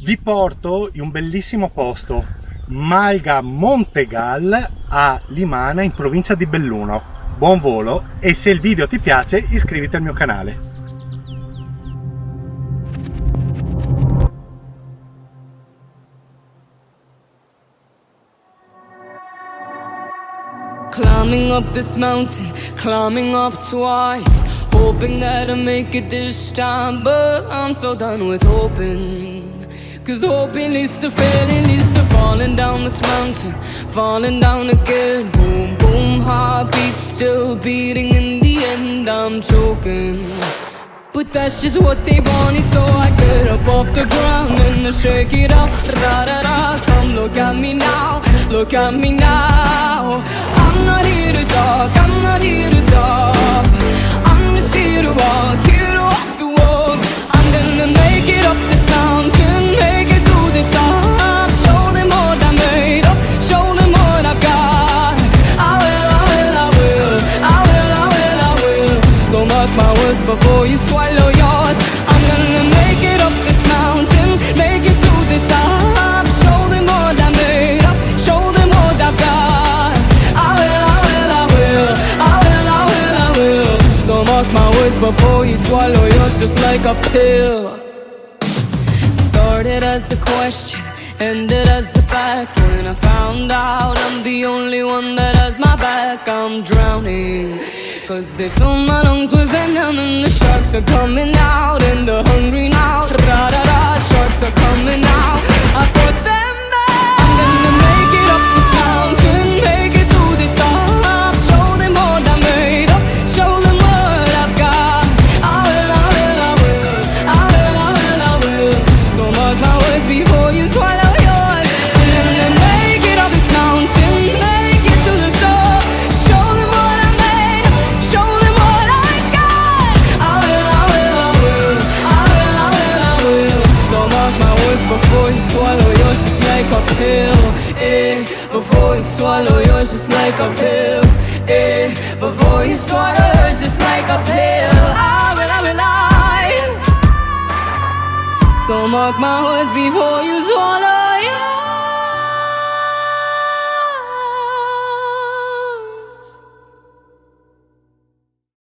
Vi porto in un bellissimo posto, Malga Montegal a Limana in provincia di Belluno. Buon volo e se il video ti piace iscriviti al mio canale. Climbing up this mountain, climbing up twice, hoping that I make it this time, but I'm so done with hoping. Cause hoping leads to failing, leads to falling down this mountain, falling down again. Boom, boom, heartbeat still beating, in the end I'm choking. But that's just what they wanted, so I get up off the ground and I shake it up. Ra-da-da, come look at me now, look at me now. I'm not here to talk, I'm not here to talk. I'm just here to walk the walk. I'm gonna make it up this mountain, make it to the top. Show them what I made of, show them what I've got. I will, I will, I will, I will, I will, I will. So mark my words before you swallow yours. I'm gonna make it up this mountain, make it to the top. Show them what I made of, show them what I've got. I will, I will, I will, I will, I will, I will. So mark my words before you swallow yours, just like a pill. Started as a question, ended as a fact. When I found out I'm the only one that has my back, I'm drowning. Cause they fill my lungs with venom and the sharks are coming out. And the hungry now, ra-da-da, sharks are coming out. I put them back. I'm gonna make it up this mountain, make it to the top. Show them what I made of, show them what I've got. I will, I will, I will, I will, I will, I will. So mark my words before you swallow yours. I'm gonna make it up this mountain, make it to the top. Show them what I made of, show them what I got. I will, I will, I will, I will, I will, I will. So mark my words before you swallow yours, just like a pill. Before you swallow yours, just like a pill. Before you swallow yours, just like a pill. I will, I will, I. So mark my words before you swallow yours.